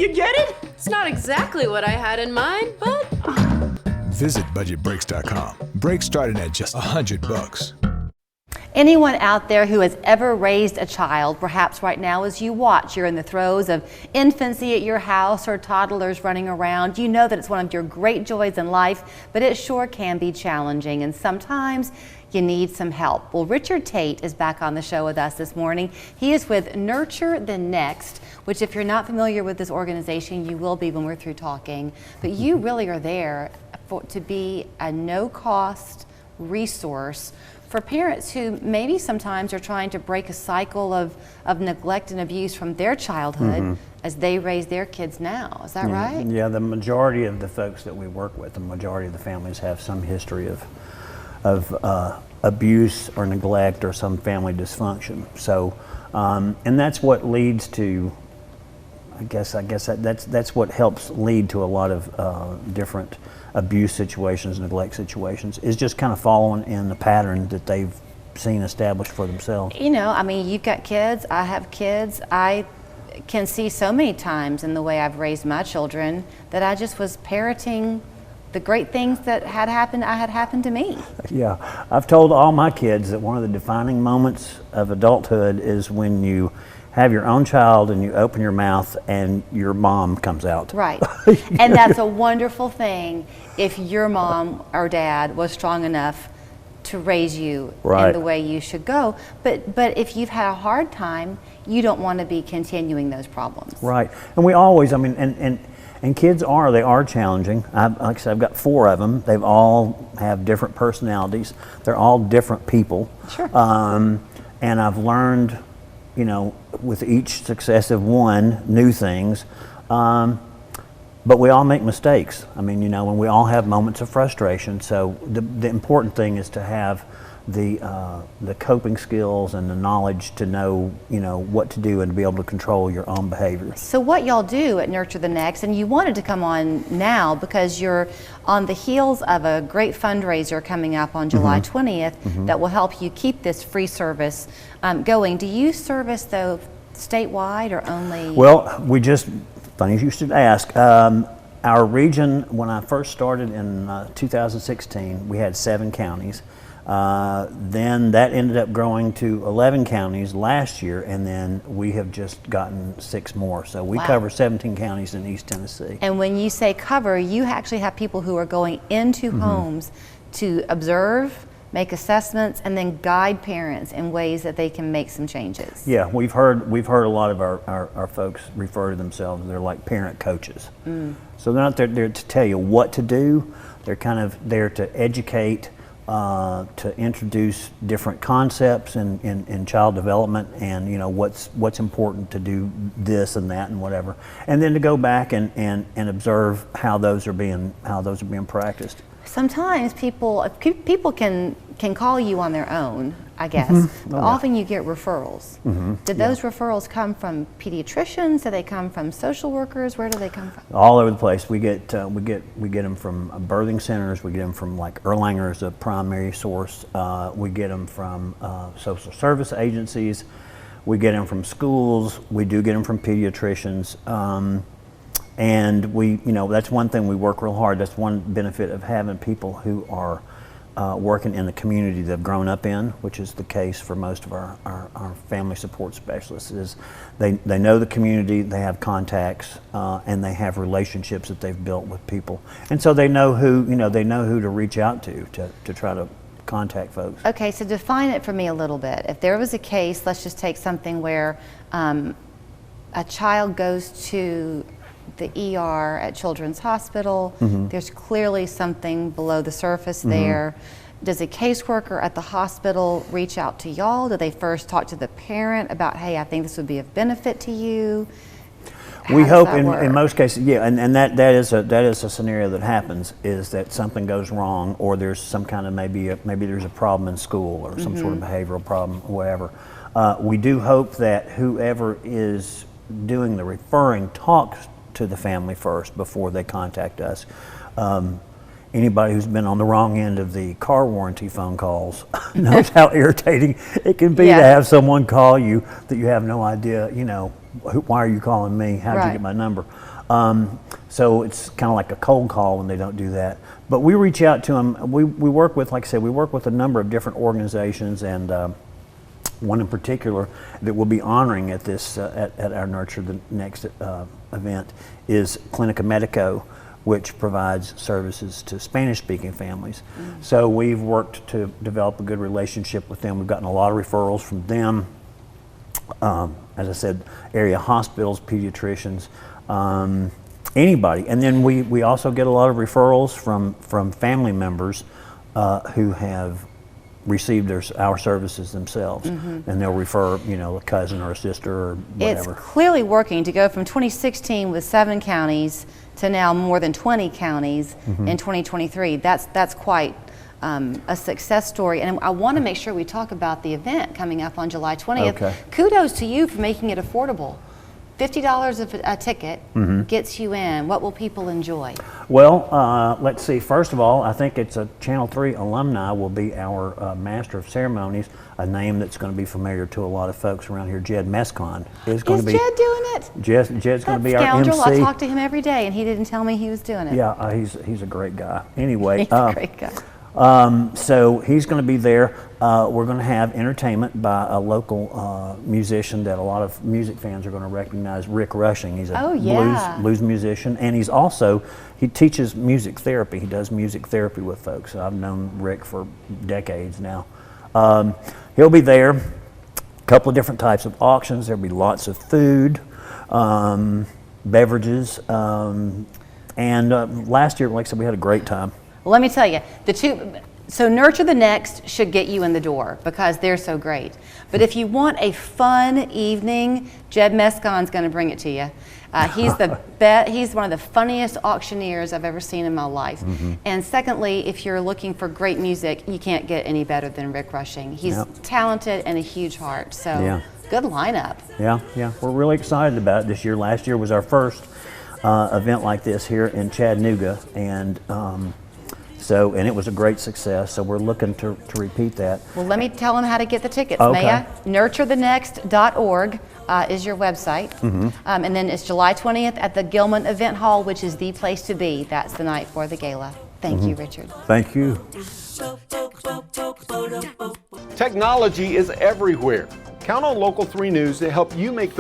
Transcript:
You get it? It's not exactly what I had in mind, but Visit budgetbreaks.com. Breaks starting at just $100. Anyone out there who has ever raised a child, perhaps right now as you watch, you're in the throes of infancy at your house or toddlers running around, you know that it's one of your great joys in life, but it sure can be challenging, and sometimes you need some help. Well, Richard Tate is back on the show with us this morning. He is with Nurture the Next, which if you're not familiar with this organization, you will be when we're through talking, but you really are there to be a no-cost resource for parents who maybe sometimes are trying to break a cycle of neglect and abuse from their childhood as they raise their kids now. Is that right? Yeah, the majority of the folks that we work with, the majority of the families have some history of abuse or neglect or some family dysfunction. So, and that's what leads to, I guess that's what helps lead to a lot of different abuse situations, neglect situations, is just kind of following in the pattern that they've seen established for themselves. You know, I mean, you've got kids, I have kids. I can see so many times in the way I've raised my children that I just was parroting the great things that had happened to me. Yeah, I've told all my kids that one of the defining moments of adulthood is when you have your own child and you open your mouth and your mom comes out. Right. And that's a wonderful thing if your mom or dad was strong enough to raise you in the way you should go. But if you've had a hard time, you don't want to be continuing those problems. Right. And we always, I mean, and kids are challenging. Like I said, I've got 4 of them. They've all have different personalities. They're all different people. Sure. And I've learned, you know, with each successive one, new things. But we all make mistakes. I mean, you know, and we all have moments of frustration. So the important thing is to have the coping skills and the knowledge to know, you know, what to do and to be able to control your own behavior. So what y'all do at Nurture the Next, and you wanted to come on now because you're on the heels of a great fundraiser coming up on July 20th that will help you keep this free service going. Do you service though statewide or only? Well, we just, funny you should ask, our region, when I first started in 2016, we had 7 counties. Then that ended up growing to 11 counties last year, and then we have just gotten 6 more. So we cover 17 counties in East Tennessee. And when you say cover, you actually have people who are going into homes to observe, make assessments, and then guide parents in ways that they can make some changes. Yeah, we've heard a lot of our folks refer to themselves, they're like parent coaches. So they're not there to tell you what to do, they're kind of there to educate, to introduce different concepts in child development, and you know what's important to do this and that and whatever, and then to go back and observe how those are being practiced. Sometimes people can call you on their own, I guess. But often you get referrals. Did those referrals come from pediatricians? Do they come from social workers? Where do they come from? All over the place. We get them from birthing centers. We get them from like Erlanger is a primary source. We get them from social service agencies. We get them from schools. We do get them from pediatricians. And we, you know, that's one thing we work real hard. That's one benefit of having people who are working in the community they've grown up in, which is the case for most of our family support specialists, is they know the community, they have contacts, and they have relationships that they've built with people. And so they know who to reach out to try to contact folks. Okay, so define it for me a little bit. If there was a case, let's just take something where a child goes to the ER at Children's Hospital, there's clearly something below the surface there. Does a caseworker at the hospital reach out to y'all? Do they first talk to the parent about, hey, I think this would be of benefit to you? We hope in most cases, yeah, and that is a scenario that happens, is that something goes wrong, or there's some kind of maybe there's a problem in school or some sort of behavioral problem or whatever. We do hope that whoever is doing the referring talks to the family first before they contact us. Anybody who's been on the wrong end of the car warranty phone calls knows how irritating it can be to have someone call you that you have no idea, you know, why are you calling me? How did you Right. get my number? So it's kind of like a cold call when they don't do that. But we reach out to them. We work with, like I said, we work with a number of different organizations, and one in particular that we'll be honoring at this at our Nurture the Next event is Clinica Medico, which provides services to Spanish-speaking families. So we've worked to develop a good relationship with them. We've gotten a lot of referrals from them. As I said, area hospitals, pediatricians, anybody. And then we also get a lot of referrals from family members who have received our services themselves, and they'll refer, a cousin or a sister or whatever. It's clearly working to go from 2016 with 7 counties to now more than 20 counties in 2023. That's quite a success story. And I want to make sure we talk about the event coming up on July 20th. Okay. Kudos to you for making it affordable. $50 of a ticket gets you in. What will people enjoy? Well, let's see. First of all, I think it's a Channel 3 alumni will be our Master of Ceremonies, a name that's going to be familiar to a lot of folks around here. Jed Mescon is going Is to be. Jed doing it? Jed's going to be our Scoundrel. MC. I talk to him every day, and he didn't tell me he was doing it. Yeah, he's a great guy. Anyway, He's a great guy. so he's going to be there. We're going to have entertainment by a local musician that a lot of music fans are going to recognize, Rick Rushing. He's a Oh, yeah. blues musician, and he teaches music therapy. He does music therapy with folks. I've known Rick for decades now. He'll be there. A couple of different types of auctions. There'll be lots of food, beverages, and last year, like I said, we had a great time. Well, let me tell you, so Nurture the Next should get you in the door because they're so great. But if you want a fun evening, Jed Mescon's going to bring it to you. He's one of the funniest auctioneers I've ever seen in my life. And secondly, if you're looking for great music, you can't get any better than Rick Rushing. He's talented and a huge heart. So good lineup. Yeah, we're really excited about it this year. Last year was our first event like this here in Chattanooga, and it was a great success. So we're looking to repeat that. Well, let me tell them how to get the tickets, Okay. Maya. NurtureTheNext.org is your website. And then it's July 20th at the Gilman Event Hall, which is the place to be. That's the night for the gala. Thank you, Richard. Thank you. Technology is everywhere. Count on Local 3 News to help you make the